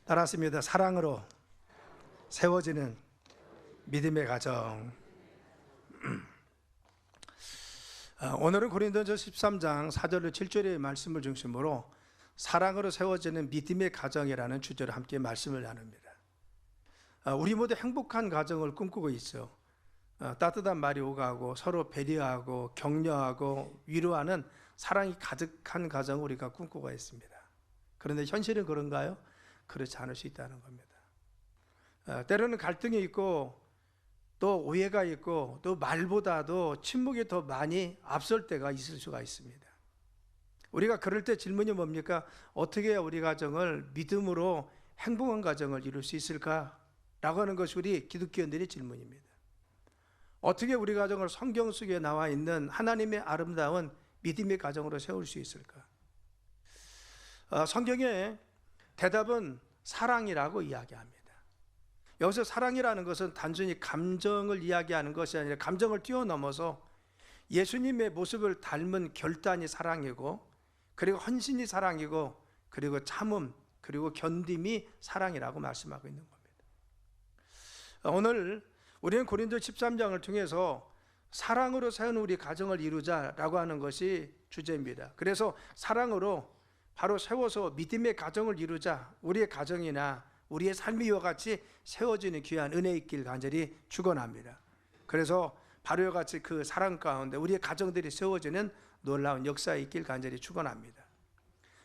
따랐습니다. 사랑으로 세워지는 믿음의 가정. 오늘은 고린도전서 13장 4절로 7절의 말씀을 중심으로 사랑으로 세워지는 믿음의 가정이라는 주제로 함께 말씀을 나눕니다. 우리 모두 행복한 가정을 꿈꾸고 있어. 따뜻한 말이 오가고 서로 배려하고 격려하고 위로하는 사랑이 가득한 가정을 우리가 꿈꾸고 있습니다. 그런데 현실은 그런가요? 그렇지 않을 수 있다는 겁니다. 때로는 갈등이 있고 또 오해가 있고 또 말보다도 침묵이 더 많이 앞설 때가 있을 수가 있습니다. 우리가 그럴 때 질문이 뭡니까? 어떻게 해야 우리 가정을 믿음으로 행복한 가정을 이룰 수 있을까? 라고 하는 것이 우리 기독교인들의 질문입니다. 어떻게 우리 가정을 성경 속에 나와 있는 하나님의 아름다운 믿음의 가정으로 세울 수 있을까? 성경의 대답은 사랑이라고 이야기합니다. 여기서 사랑이라는 것은 단순히 감정을 이야기하는 것이 아니라 감정을 뛰어넘어서 예수님의 모습을 닮은 결단이 사랑이고, 그리고 헌신이 사랑이고, 그리고 참음, 그리고 견딤이 사랑이라고 말씀하고 있는 겁니다. 오늘 우리는 고린도 13장을 통해서 사랑으로 세운 우리 가정을 이루자라고 하는 것이 주제입니다. 그래서 사랑으로 바로 세워서 믿음의 가정을 이루자, 우리의 가정이나 우리의 삶이 이와 같이 세워지는 귀한 은혜 있길 간절히 축원합니다. 그래서 바로 이와 같이 그 사랑 가운데 우리의 가정들이 세워지는 놀라운 역사 있길 간절히 축원합니다.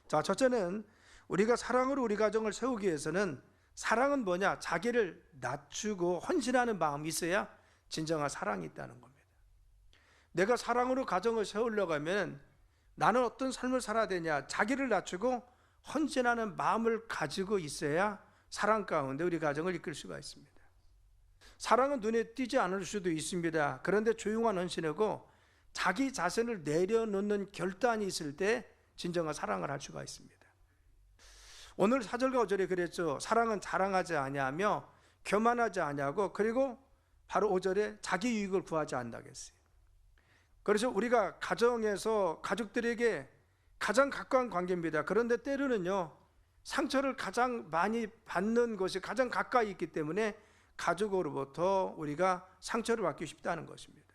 자, 첫째는 우리가 사랑으로 우리 가정을 세우기 위해서는, 사랑은 뭐냐? 자기를 낮추고 헌신하는 마음이 있어야 진정한 사랑이 있다는 겁니다. 내가 사랑으로 가정을 세우려고 하면 나는 어떤 삶을 살아야 되냐? 자기를 낮추고 헌신하는 마음을 가지고 있어야 사랑 가운데 우리 가정을 이끌 수가 있습니다. 사랑은 눈에 띄지 않을 수도 있습니다. 그런데 조용한 헌신이고 자기 자신을 내려놓는 결단이 있을 때 진정한 사랑을 할 수가 있습니다. 오늘 4절과 5절에 그랬죠. 사랑은 자랑하지 아니하며 교만하지 아니하고, 그리고 바로 5절에 자기 유익을 구하지 않는다고 했어요. 그래서 우리가 가정에서 가족들에게 가장 가까운 관계입니다. 그런데 때로는요, 상처를 가장 많이 받는 것이 가장 가까이 있기 때문에 가족으로부터 우리가 상처를 받기 쉽다는 것입니다.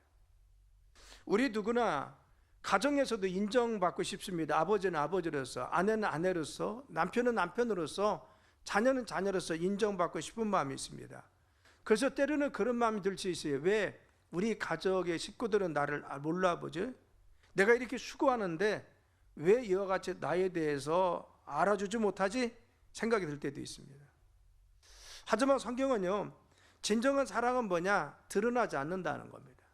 우리 누구나 가정에서도 인정받고 싶습니다. 아버지는 아버지로서, 아내는 아내로서, 남편은 남편으로서, 자녀는 자녀로서 인정받고 싶은 마음이 있습니다. 그래서 때로는 그런 마음이 들 수 있어요. 왜 우리 가족의 식구들은 나를 몰라보지? 내가 이렇게 수고하는데 왜 이와 같이 나에 대해서 알아주지 못하지? 생각이 들 때도 있습니다. 하지만 성경은요, 진정한 사랑은 뭐냐? 드러나지 않는다는 겁니다.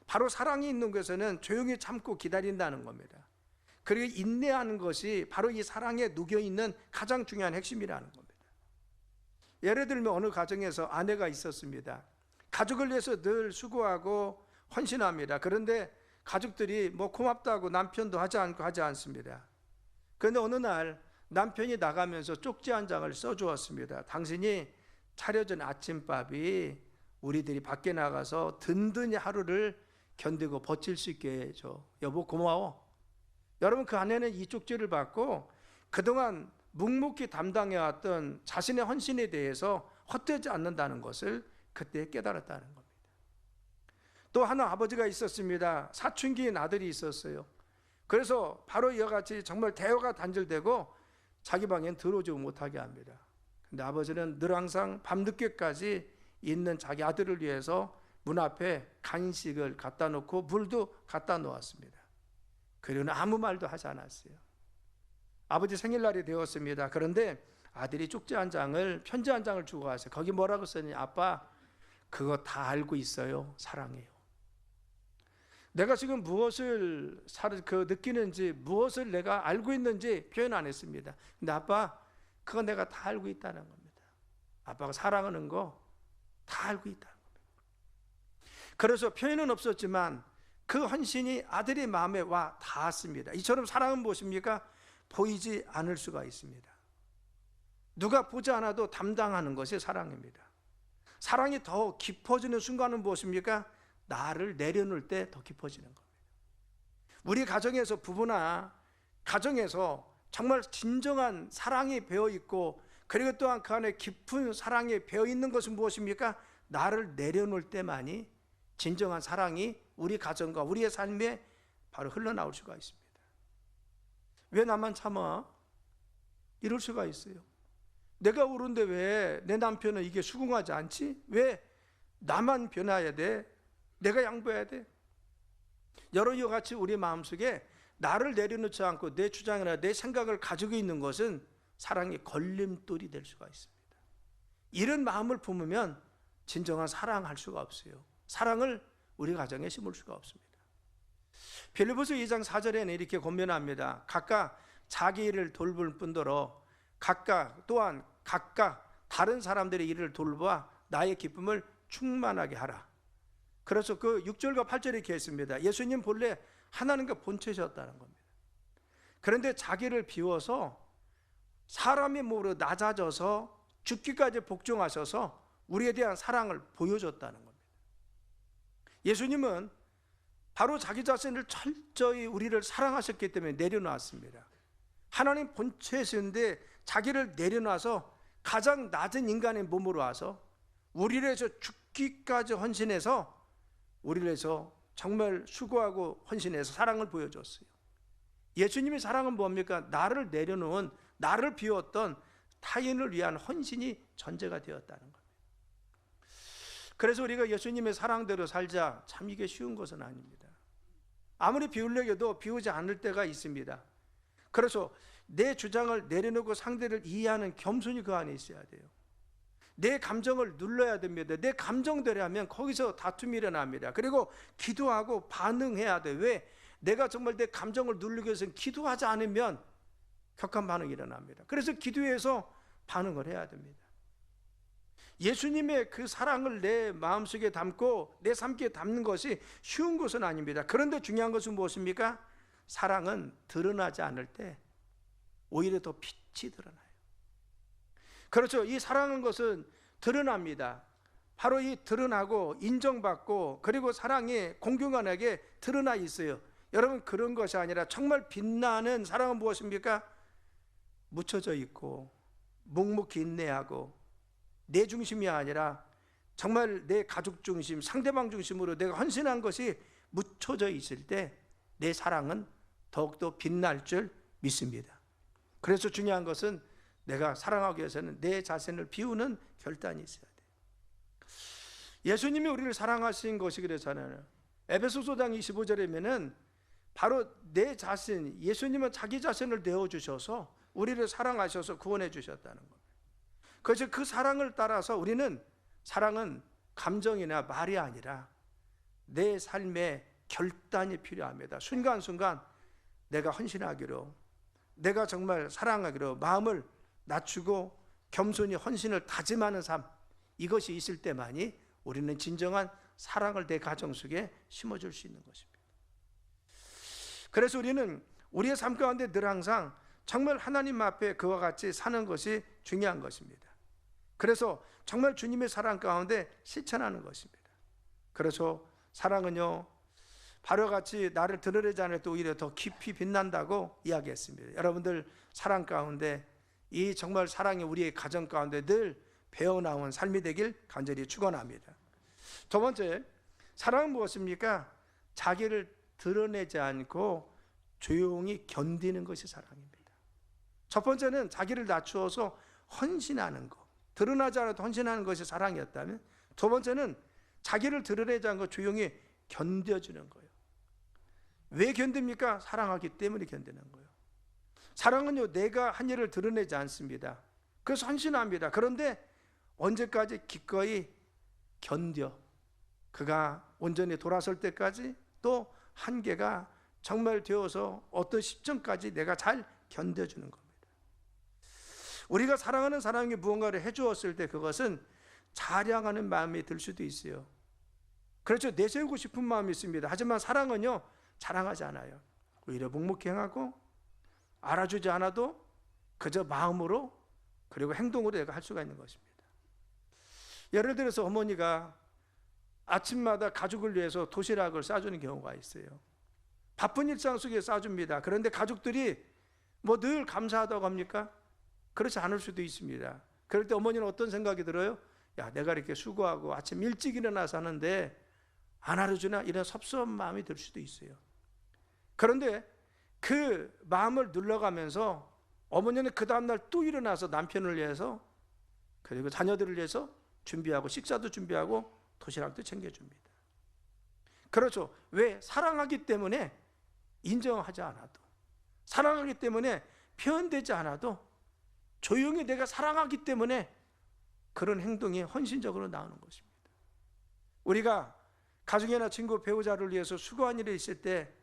바로 사랑이 있는 것에는 조용히 참고 기다린다는 겁니다. 그리고 인내하는 것이 바로 이 사랑에 녹여있는 가장 중요한 핵심이라는 겁니다. 예를 들면 어느 가정에서 아내가 있었습니다. 가족을 위해서 늘 수고하고 헌신합니다. 그런데 가족들이 고맙다고 남편도 하지 않습니다. 그런데 어느 날 남편이 나가면서 쪽지 한 장을 써주었습니다. 당신이 차려준 아침밥이 우리들이 밖에 나가서 든든히 하루를 견디고 버틸 수 있게 해줘. 여보 고마워. 여러분, 그 아내는 이 쪽지를 받고 그동안 묵묵히 담당해왔던 자신의 헌신에 대해서 헛되지 않는다는 것을 그때 깨달았다는 겁니다. 또 하나 아버지가 있었습니다. 사춘기인 아들이 있었어요. 그래서 바로 이와 같이 정말 대화가 단절되고 자기 방엔 들어오지 못하게 합니다. 근데 아버지는 늘 항상 밤늦게까지 있는 자기 아들을 위해서 문 앞에 간식을 갖다 놓고 물도 갖다 놓았습니다. 그리고는 아무 말도 하지 않았어요. 아버지 생일날이 되었습니다. 그런데 아들이 쪽지 한 장을, 편지 한 장을 주고 왔어요. 거기 뭐라고 썼니? 아빠, 그거 다 알고 있어요. 사랑해요. 내가 지금 무엇을 느끼는지, 무엇을 내가 알고 있는지 표현 안 했습니다. 근데 아빠, 그거 내가 다 알고 있다는 겁니다. 아빠가 사랑하는 거 다 알고 있다는 겁니다. 그래서 표현은 없었지만 그 헌신이 아들의 마음에 와 닿았습니다. 이처럼 사랑은 무엇입니까? 보이지 않을 수가 있습니다. 누가 보지 않아도 담당하는 것이 사랑입니다. 사랑이 더 깊어지는 순간은 무엇입니까? 나를 내려놓을 때 더 깊어지는 겁니다. 우리 가정에서 부부나 가정에서 정말 진정한 사랑이 배어있고 그리고 또한 그 안에 깊은 사랑에 배어 있는 것은 무엇입니까? 나를 내려놓을 때만이 진정한 사랑이 우리 가정과 우리의 삶에 바로 흘러나올 수가 있습니다. 왜 나만 참아? 이럴 수가 있어요. 내가 옳은데 왜 내 남편은 이게 수긍하지 않지? 왜 나만 변해야 돼? 내가 양보해야 돼? 여러분, 이와 같이 우리 마음속에 나를 내려놓지 않고 내 주장이나 내 생각을 가지고 있는 것은 사랑의 걸림돌이 될 수가 있습니다. 이런 마음을 품으면 진정한 사랑할 수가 없어요. 사랑을 우리 가정에 심을 수가 없습니다. 빌립보서 2장 4절에는 이렇게 권면합니다. 각각 자기 일을 돌볼 뿐더러 각각 다른 사람들의 일을 돌보아 나의 기쁨을 충만하게 하라. 그래서 그 6절과 8절에 이렇게 했습니다. 예수님 본래 하나님과 본체셨다는 겁니다. 그런데 자기를 비워서 사람의 몸으로 낮아져서 죽기까지 복종하셔서 우리에 대한 사랑을 보여줬다는 겁니다. 예수님은 바로 자기 자신을 철저히 우리를 사랑하셨기 때문에 내려놓았습니다. 하나님 본체이신데 자기를 내려놔서 가장 낮은 인간의 몸으로 와서 우리를 위해서 죽기까지 헌신해서 우리를 위해서 정말 수고하고 헌신해서 사랑을 보여줬어요. 예수님의 사랑은 뭡니까? 나를 내려놓은, 나를 비웠던 타인을 위한 헌신이 전제가 되었다는 겁니다. 그래서 우리가 예수님의 사랑대로 살자, 참 이게 쉬운 것은 아닙니다. 아무리 비우려고 해도 비우지 않을 때가 있습니다. 그래서 내 주장을 내려놓고 상대를 이해하는 겸손이 그 안에 있어야 돼요. 내 감정을 눌러야 됩니다. 내 감정대로 하면 거기서 다툼이 일어납니다. 그리고 기도하고 반응해야 돼. 왜? 내가 정말 내 감정을 누르기 위해서는 기도하지 않으면 격한 반응이 일어납니다. 그래서 기도해서 반응을 해야 됩니다. 예수님의 그 사랑을 내 마음속에 담고 내 삶에 담는 것이 쉬운 것은 아닙니다. 그런데 중요한 것은 무엇입니까? 사랑은 드러나지 않을 때 오히려 더 빛이 드러나요. 그렇죠. 이 사랑하는 것은 드러납니다. 바로 이 드러나고 인정받고 그리고 사랑이 공경관에게 드러나 있어요. 여러분, 그런 것이 아니라 정말 빛나는 사랑은 무엇입니까? 묻혀져 있고 묵묵히 인내하고 내 중심이 아니라 정말 내 가족 중심, 상대방 중심으로 내가 헌신한 것이 묻혀져 있을 때 내 사랑은 더욱더 빛날 줄 믿습니다. 그래서 중요한 것은 내가 사랑하기 위해서는 내 자신을 비우는 결단이 있어야 돼요. 예수님이 우리를 사랑하신 것이 그래서는 에베소서 5장 25절이면은 바로 내 자신, 예수님은 자기 자신을 내어주셔서 우리를 사랑하셔서 구원해 주셨다는 겁니다. 그래서 그 사랑을 따라서 우리는 사랑은 감정이나 말이 아니라 내 삶의 결단이 필요합니다. 순간순간 내가 헌신하기로, 내가 정말 사랑하기로 마음을 낮추고 겸손히 헌신을 다짐하는 삶, 이것이 있을 때만이 우리는 진정한 사랑을 내 가정 속에 심어줄 수 있는 것입니다. 그래서 우리는 우리의 삶 가운데 늘 항상 정말 하나님 앞에 그와 같이 사는 것이 중요한 것입니다. 그래서 정말 주님의 사랑 가운데 실천하는 것입니다. 그래서 사랑은요, 바로 같이 나를 드러내지 않을 때 오히려 더 깊이 빛난다고 이야기했습니다. 여러분들 사랑 가운데 이 정말 사랑이 우리의 가정 가운데 늘 배어나온 삶이 되길 간절히 축원합니다. 두 번째, 사랑은 무엇입니까? 자기를 드러내지 않고 조용히 견디는 것이 사랑입니다. 첫 번째는 자기를 낮추어서 헌신하는 것, 드러나지 않아도 헌신하는 것이 사랑이었다면, 두 번째는 자기를 드러내지 않고 조용히 견뎌주는 거예요. 왜 견딥니까? 사랑하기 때문에 견디는 거예요. 사랑은요, 내가 한 일을 드러내지 않습니다. 그래서 헌신합니다. 그런데 언제까지 기꺼이 견뎌, 그가 온전히 돌아설 때까지, 또 한계가 정말 되어서 어떤 시점까지 내가 잘 견뎌주는 겁니다. 우리가 사랑하는 사람이 무언가를 해주었을 때 그것은 자랑하는 마음이 들 수도 있어요. 그렇죠. 내세우고 싶은 마음이 있습니다. 하지만 사랑은요, 자랑하지 않아요. 오히려 묵묵히 행하고 알아주지 않아도 그저 마음으로 그리고 행동으로 내가 할 수가 있는 것입니다. 예를 들어서 어머니가 아침마다 가족을 위해서 도시락을 싸주는 경우가 있어요. 바쁜 일상 속에 싸줍니다. 그런데 가족들이 뭐 늘 감사하다고 합니까? 그렇지 않을 수도 있습니다. 그럴 때 어머니는 어떤 생각이 들어요? 야, 내가 이렇게 수고하고 아침 일찍 일어나서 하는데 안 알아주나? 이런 섭섭한 마음이 들 수도 있어요. 그런데 그 마음을 눌러가면서 어머니는 그 다음날 또 일어나서 남편을 위해서 그리고 자녀들을 위해서 준비하고 식사도 준비하고 도시락도 챙겨줍니다. 그렇죠. 왜? 사랑하기 때문에 인정하지 않아도, 사랑하기 때문에 표현되지 않아도 조용히 내가 사랑하기 때문에 그런 행동이 헌신적으로 나오는 것입니다. 우리가 가족이나 친구, 배우자를 위해서 수고한 일이 있을 때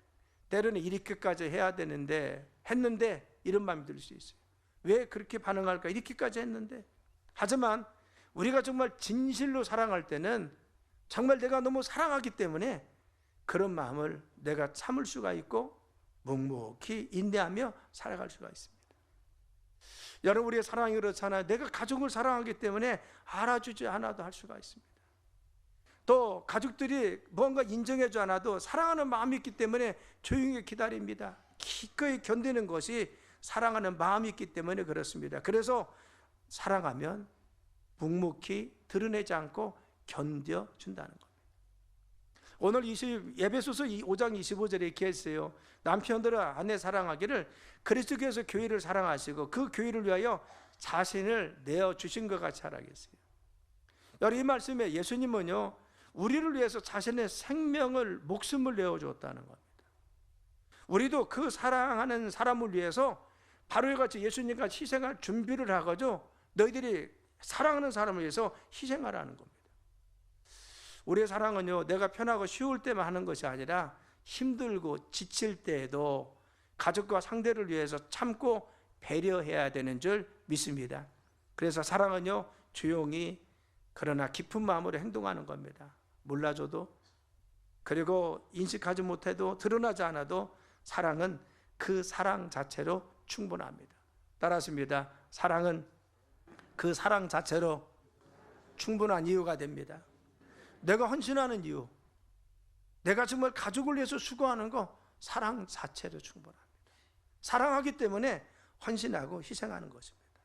때로는 이렇게까지 해야 되는데 했는데 이런 마음이 들 수 있어요. 왜 그렇게 반응할까? 이렇게까지 했는데. 하지만 우리가 정말 진실로 사랑할 때는 정말 내가 너무 사랑하기 때문에 그런 마음을 내가 참을 수가 있고 묵묵히 인내하며 살아갈 수가 있습니다. 여러분, 우리의 사랑이 그렇잖아요. 내가 가족을 사랑하기 때문에 알아주지 않아도 할 수가 있습니다. 또 가족들이 뭔가 인정해주지 않아도 사랑하는 마음이 있기 때문에 조용히 기다립니다. 기꺼이 견디는 것이 사랑하는 마음이 있기 때문에 그렇습니다. 그래서 사랑하면 묵묵히 드러내지 않고 견뎌준다는 겁니다. 오늘 에베소서 5장 25절에 이렇게 했어요. 남편들아 아내 사랑하기를 그리스도께서 교회를 사랑하시고 그 교회를 위하여 자신을 내어주신 것 같이 하라겠어요. 여러분, 이 말씀에 예수님은요, 우리를 위해서 자신의 생명을, 목숨을 내어주었다는 겁니다. 우리도 그 사랑하는 사람을 위해서 바로 이같이 예수님같이 희생할 준비를 하고죠, 너희들이 사랑하는 사람을 위해서 희생하라는 겁니다. 우리의 사랑은요, 내가 편하고 쉬울 때만 하는 것이 아니라 힘들고 지칠 때에도 가족과 상대를 위해서 참고 배려해야 되는 줄 믿습니다. 그래서 사랑은요, 조용히 그러나 깊은 마음으로 행동하는 겁니다. 몰라줘도, 그리고 인식하지 못해도, 드러나지 않아도 사랑은 그 사랑 자체로 충분합니다. 따라하십니다. 사랑은 그 사랑 자체로 충분한 이유가 됩니다. 내가 헌신하는 이유, 내가 정말 가족을 위해서 수고하는 거, 사랑 자체로 충분합니다. 사랑하기 때문에 헌신하고 희생하는 것입니다.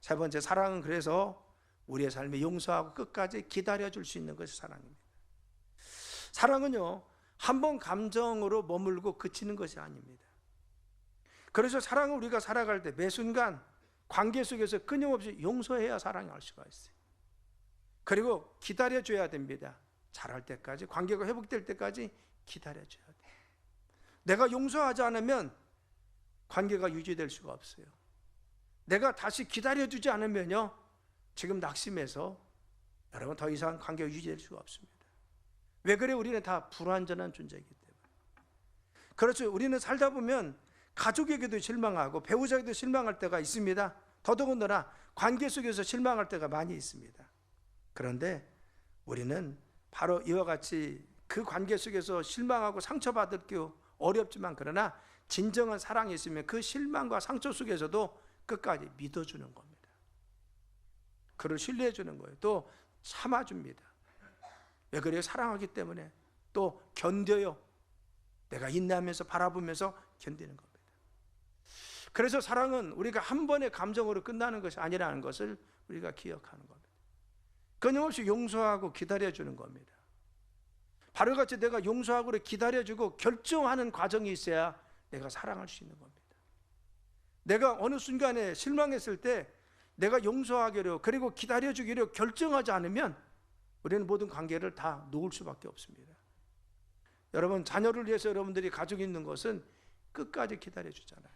세 번째, 사랑은 그래서 우리의 삶에 용서하고 끝까지 기다려줄 수 있는 것이 사랑입니다. 사랑은요, 한번 감정으로 머물고 그치는 것이 아닙니다. 그래서 사랑은 우리가 살아갈 때 매 순간 관계 속에서 끊임없이 용서해야 사랑할 수가 있어요. 그리고 기다려줘야 됩니다. 잘할 때까지, 관계가 회복될 때까지 기다려줘야 돼요. 내가 용서하지 않으면 관계가 유지될 수가 없어요. 내가 다시 기다려주지 않으면요, 지금 낙심해서 여러분 더 이상 관계가 유지될 수가 없습니다. 왜 그래? 우리는 다 불완전한 존재이기 때문에. 그렇죠. 우리는 살다 보면 가족에게도 실망하고 배우자에게도 실망할 때가 있습니다. 더더군다나 관계 속에서 실망할 때가 많이 있습니다. 그런데 우리는 바로 이와 같이 그 관계 속에서 실망하고 상처받을 게 어렵지만, 그러나 진정한 사랑이 있으면 그 실망과 상처 속에서도 끝까지 믿어주는 겁니다. 그를 신뢰해 주는 거예요. 또 참아줍니다. 왜 그래요? 사랑하기 때문에. 또 견뎌요. 내가 인내하면서 바라보면서 견디는 겁니다. 그래서 사랑은 우리가 한 번의 감정으로 끝나는 것이 아니라는 것을 우리가 기억하는 겁니다. 끊임없이 용서하고 기다려주는 겁니다. 바로 같이 내가 용서하고 기다려주고 결정하는 과정이 있어야 내가 사랑할 수 있는 겁니다. 내가 어느 순간에 실망했을 때 내가 용서하기로, 그리고 기다려주기로 결정하지 않으면 우리는 모든 관계를 다 놓을 수밖에 없습니다. 여러분, 자녀를 위해서 여러분들이 가지고 있는 것은 끝까지 기다려주잖아요.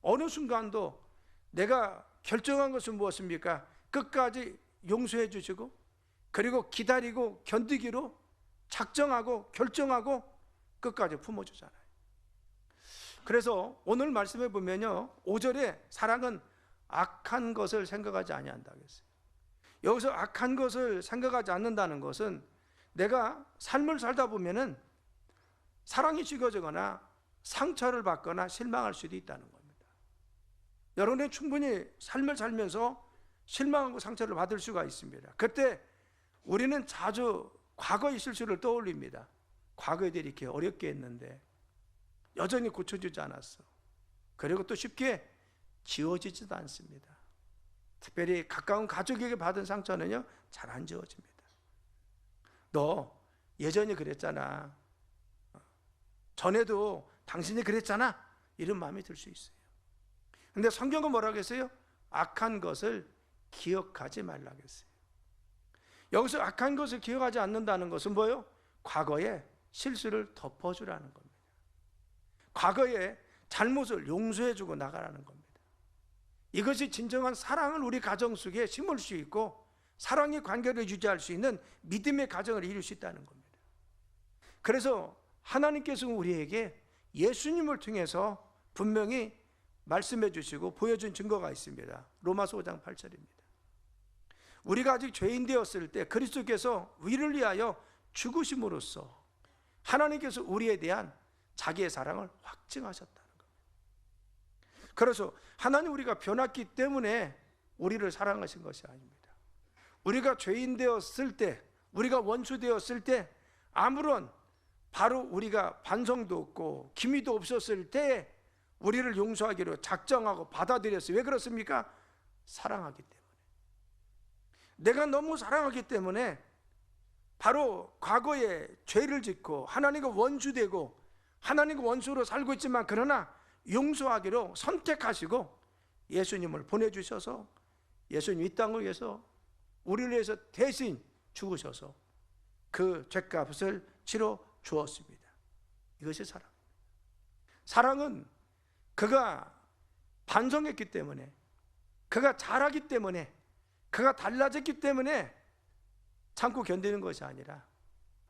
어느 순간도 내가 결정한 것은 무엇입니까? 끝까지 용서해 주시고, 그리고 기다리고 견디기로 작정하고 결정하고 끝까지 품어주잖아요. 그래서 오늘 말씀해 보면요, 5절에 사랑은 악한 것을 생각하지 아니한다고 했어요. 여기서 악한 것을 생각하지 않는다는 것은 내가 삶을 살다 보면은 사랑이 식어지거나 상처를 받거나 실망할 수도 있다는 겁니다. 여러분은 충분히 삶을 살면서 실망하고 상처를 받을 수가 있습니다. 그때 우리는 자주 과거의 실수를 떠올립니다. 과거에 이렇게 어렵게 했는데 여전히 고쳐주지 않았어. 그리고 또 쉽게 지워지지도 않습니다. 특별히 가까운 가족에게 받은 상처는요, 잘 안 지워집니다. 너 예전에 그랬잖아. 전에도 당신이 그랬잖아. 이런 마음이 들 수 있어요. 근데 성경은 뭐라고 했어요? 악한 것을 기억하지 말라고 했어요. 여기서 악한 것을 기억하지 않는다는 것은 뭐예요? 과거의 실수를 덮어주라는 겁니다. 과거의 잘못을 용서해주고 나가라는 겁니다. 이것이 진정한 사랑을 우리 가정 속에 심을 수 있고 사랑의 관계를 유지할 수 있는 믿음의 가정을 이룰 수 있다는 겁니다. 그래서 하나님께서 우리에게 예수님을 통해서 분명히 말씀해 주시고 보여준 증거가 있습니다. 로마서 5장 8절입니다. 우리가 아직 죄인 되었을 때 그리스도께서 우리를 위하여 죽으심으로써 하나님께서 우리에 대한 자기의 사랑을 확증하셨다는 겁니다. 그래서 하나님 우리가 변했기 때문에 우리를 사랑하신 것이 아닙니다. 우리가 죄인 되었을 때, 우리가 원수 되었을 때 아무런 바로 우리가 반성도 없고 기미도 없었을 때 우리를 용서하기로 작정하고 받아들였어요. 왜 그렇습니까? 사랑하기 때문에. 내가 너무 사랑하기 때문에 바로 과거에 죄를 짓고 하나님과 원수되고 하나님과 원수로 살고 있지만 그러나 용서하기로 선택하시고 예수님을 보내주셔서 예수님 이 땅을 위해서 우리를 위해서 대신 죽으셔서 그 죄값을 치러 주었습니다. 이것이 사랑입니다. 사랑은 그가 반성했기 때문에, 그가 잘하기 때문에, 그가 달라졌기 때문에 참고 견디는 것이 아니라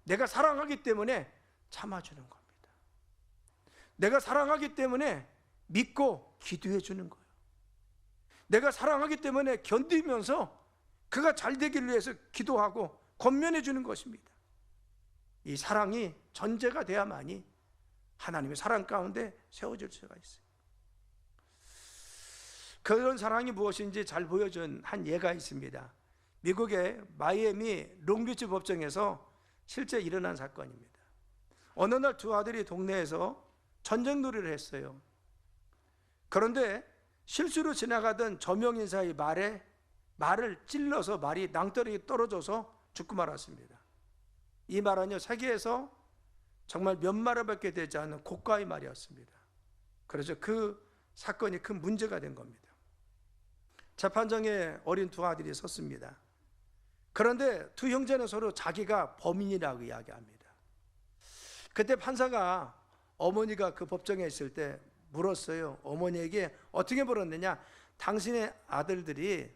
내가 사랑하기 때문에 참아주는 겁니다. 내가 사랑하기 때문에 믿고 기도해 주는 거예요. 내가 사랑하기 때문에 견디면서 그가 잘 되기를 위해서 기도하고 권면해 주는 것입니다. 이 사랑이 전제가 돼야만이 하나님의 사랑 가운데 세워질 수가 있어요. 그런 사랑이 무엇인지 잘 보여준 한 예가 있습니다. 미국의 마이애미 롱비치 법정에서 실제 일어난 사건입니다. 어느 날 두 아들이 동네에서 전쟁놀이를 했어요. 그런데 실수로 지나가던 저명인사의 말을 찔러서 말이 낭떠러지 떨어져서 죽고 말았습니다. 이 말은요, 세계에서 정말 몇 마리밖에 되지 않는 고가의 말이었습니다. 그래서 그 사건이 큰 문제가 된 겁니다. 재판장에 어린 두 아들이 섰습니다. 그런데 두 형제는 서로 자기가 범인이라고 이야기합니다. 그때 판사가 어머니가 그 법정에 있을 때 물었어요. 어머니에게 어떻게 물었느냐? 당신의 아들들이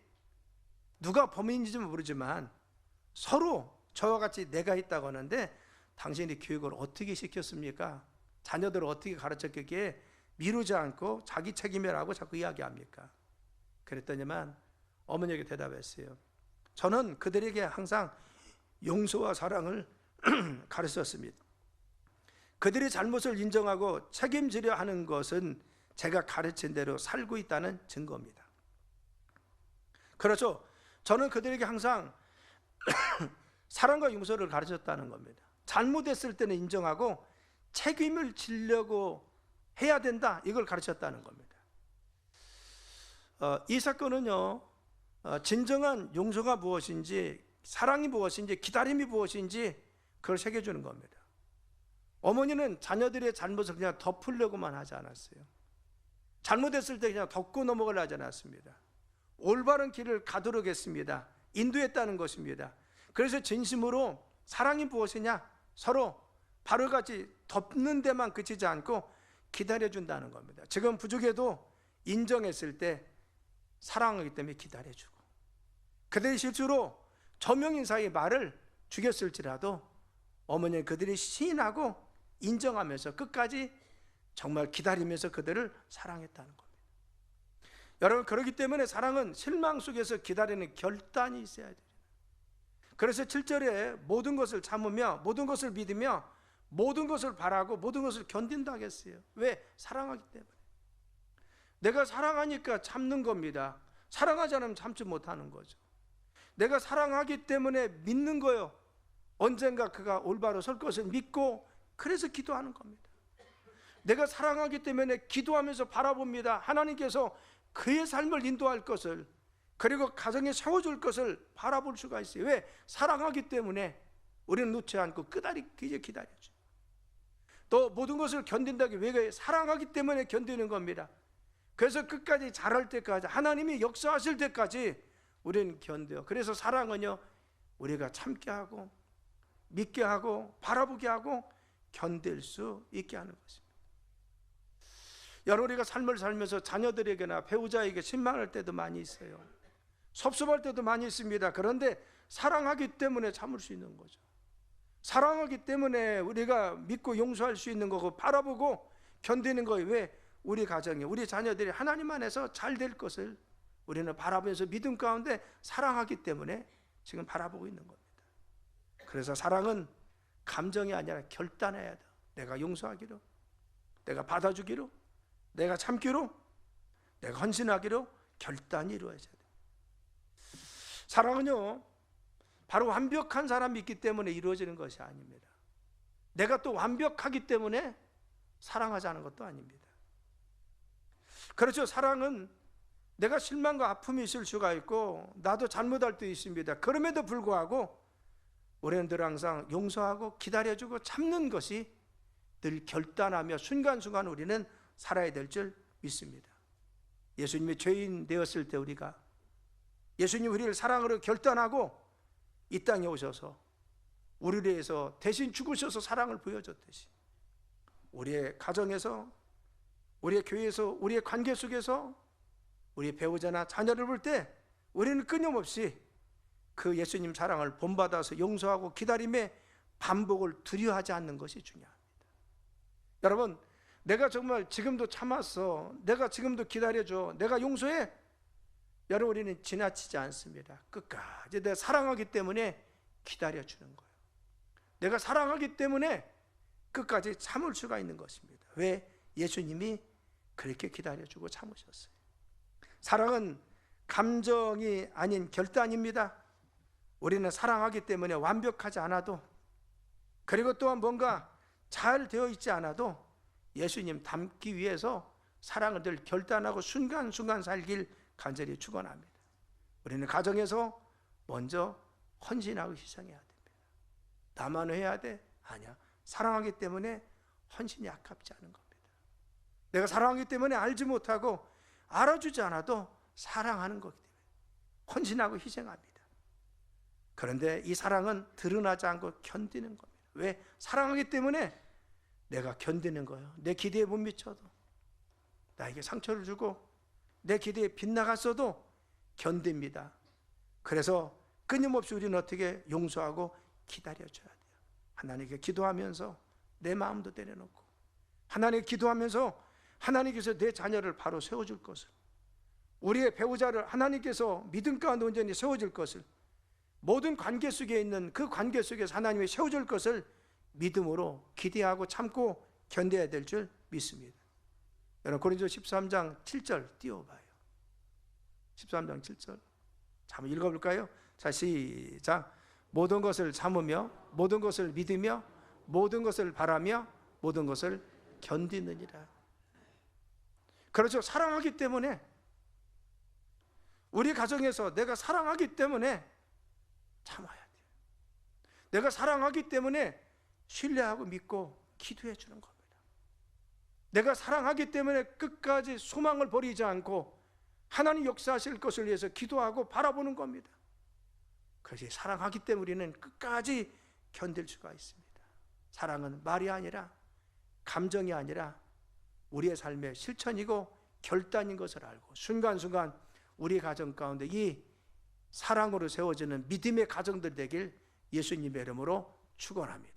누가 범인인지는 모르지만 서로 저와 같이 내가 있다고 하는데 당신이 교육을 어떻게 시켰습니까? 자녀들을 어떻게 가르쳤기에 미루지 않고 자기 책임이라고 자꾸 이야기합니까? 그랬더니만 어머니에게 대답했어요. 저는 그들에게 항상 용서와 사랑을 가르쳤습니다. 그들의 잘못을 인정하고 책임지려 하는 것은 제가 가르친 대로 살고 있다는 증거입니다. 그렇죠. 저는 그들에게 항상 사랑과 용서를 가르쳤다는 겁니다. 잘못했을 때는 인정하고 책임을 지려고 해야 된다, 이걸 가르쳤다는 겁니다. 이 사건은요, 진정한 용서가 무엇인지, 사랑이 무엇인지, 기다림이 무엇인지 그걸 새겨주는 겁니다. 어머니는 자녀들의 잘못을 그냥 덮으려고만 하지 않았어요. 잘못했을 때 그냥 덮고 넘어가려 하지 않았습니다. 올바른 길을 가도록 했습니다. 인도했다는 것입니다. 그래서 진심으로 사랑이 무엇이냐? 서로 바로같이 덮는 데만 그치지 않고 기다려준다는 겁니다. 지금 부족해도 인정했을 때 사랑하기 때문에 기다려주고, 그들의 실수로 저명인사의 말을 죽였을지라도 어머니는 그들이 시인하고 인정하면서 끝까지 정말 기다리면서 그들을 사랑했다는 겁니다. 여러분, 그렇기 때문에 사랑은 실망 속에서 기다리는 결단이 있어야 돼요. 그래서 7절에 모든 것을 참으며 모든 것을 믿으며 모든 것을 바라고 모든 것을 견딘다 했어요. 왜? 사랑하기 때문에. 내가 사랑하니까 참는 겁니다. 사랑하지 않으면 참지 못하는 거죠. 내가 사랑하기 때문에 믿는 거예요. 언젠가 그가 올바로 설 것을 믿고 그래서 기도하는 겁니다. 내가 사랑하기 때문에 기도하면서 바라봅니다. 하나님께서 그의 삶을 인도할 것을, 그리고 가정에 세워줄 것을 바라볼 수가 있어요. 왜? 사랑하기 때문에 우리는 놓지 않고 끝까지 기다려줘. 또 모든 것을 견딘다기 왜? 사랑하기 때문에 견디는 겁니다. 그래서 끝까지 자랄 때까지, 하나님이 역사하실 때까지 우리는 견뎌요. 그래서 사랑은요, 우리가 참게 하고 믿게 하고 바라보게 하고 견딜 수 있게 하는 것입니다. 여러분, 우리가 삶을 살면서 자녀들에게나 배우자에게 실망할 때도 많이 있어요. 섭섭할 때도 많이 있습니다. 그런데 사랑하기 때문에 참을 수 있는 거죠. 사랑하기 때문에 우리가 믿고 용서할 수 있는 거고 바라보고 견디는 거예요. 왜? 우리 가정이, 우리 자녀들이 하나님 안에서 잘 될 것을 우리는 바라보면서 믿음 가운데 사랑하기 때문에 지금 바라보고 있는 겁니다. 그래서 사랑은 감정이 아니라 결단해야 돼. 내가 용서하기로, 내가 받아주기로, 내가 참기로, 내가 헌신하기로 결단이 이루어져야 돼. 사랑은요, 바로 완벽한 사람이 있기 때문에 이루어지는 것이 아닙니다. 내가 또 완벽하기 때문에 사랑하자는 것도 아닙니다. 그렇죠. 사랑은 내가 실망과 아픔이 있을 수가 있고 나도 잘못할 때 있습니다. 그럼에도 불구하고 우리는 늘 항상 용서하고 기다려주고 참는 것이 늘 결단하며 순간순간 우리는 살아야 될 줄 믿습니다. 예수님이 죄인 되었을 때 우리가, 예수님 우리를 사랑으로 결단하고 이 땅에 오셔서 우리를 위해서 대신 죽으셔서 사랑을 보여줬듯이 우리의 가정에서, 우리의 교회에서, 우리의 관계 속에서 우리의 배우자나 자녀를 볼 때 우리는 끊임없이 그 예수님 사랑을 본받아서 용서하고 기다림의 반복을 두려워하지 않는 것이 중요합니다. 여러분, 내가 정말 지금도 참았어, 내가 지금도 기다려줘, 내가 용서해, 여러분, 우리는 지나치지 않습니다. 끝까지 내가 사랑하기 때문에 기다려주는 거예요. 내가 사랑하기 때문에 끝까지 참을 수가 있는 것입니다. 왜? 예수님이 그렇게 기다려주고 참으셨어요. 사랑은 감정이 아닌 결단입니다. 우리는 사랑하기 때문에 완벽하지 않아도, 그리고 또한 뭔가 잘 되어 있지 않아도 예수님 닮기 위해서 사랑을 늘 결단하고 순간순간 살길 간절히 축원합니다. 우리는 가정에서 먼저 헌신하고 희생해야 됩니다. 나만 해야 돼? 아니야. 사랑하기 때문에 헌신이 아깝지 않은 겁니다. 내가 사랑하기 때문에 알지 못하고 알아주지 않아도 사랑하는 거기 때문에 헌신하고 희생합니다. 그런데 이 사랑은 드러나지 않고 견디는 겁니다. 왜? 사랑하기 때문에 내가 견디는 거예요. 내 기대에 못 미쳐도, 나에게 상처를 주고 내 기대에 빗나갔어도 견딥니다. 그래서 끊임없이 우리는 어떻게 용서하고 기다려줘야 돼요. 하나님께 기도하면서 내 마음도 내려놓고, 하나님께 기도하면서 하나님께서 내 자녀를 바로 세워줄 것을, 우리의 배우자를 하나님께서 믿음 가운데 온전히 세워줄 것을, 모든 관계 속에 있는 그 관계 속에서 하나님이 세워줄 것을 믿음으로 기대하고 참고 견뎌야 될 줄 믿습니다. 여러분, 고린도서 13장 7절 띄워봐요. 13장 7절 한번 읽어볼까요? 자, 시작. 모든 것을 참으며 모든 것을 믿으며 모든 것을 바라며 모든 것을 견디느니라. 그렇죠. 사랑하기 때문에, 우리 가정에서 내가 사랑하기 때문에 참아야 돼요. 내가 사랑하기 때문에 신뢰하고 믿고 기도해 주는 겁니다. 내가 사랑하기 때문에 끝까지 소망을 버리지 않고 하나님 역사하실 것을 위해서 기도하고 바라보는 겁니다. 그래서 사랑하기 때문에 우리는 끝까지 견딜 수가 있습니다. 사랑은 말이 아니라, 감정이 아니라 우리의 삶의 실천이고 결단인 것을 알고 순간순간 우리 가정 가운데 이 사랑으로 세워지는 믿음의 가정들 되길 예수님의 이름으로 축원합니다.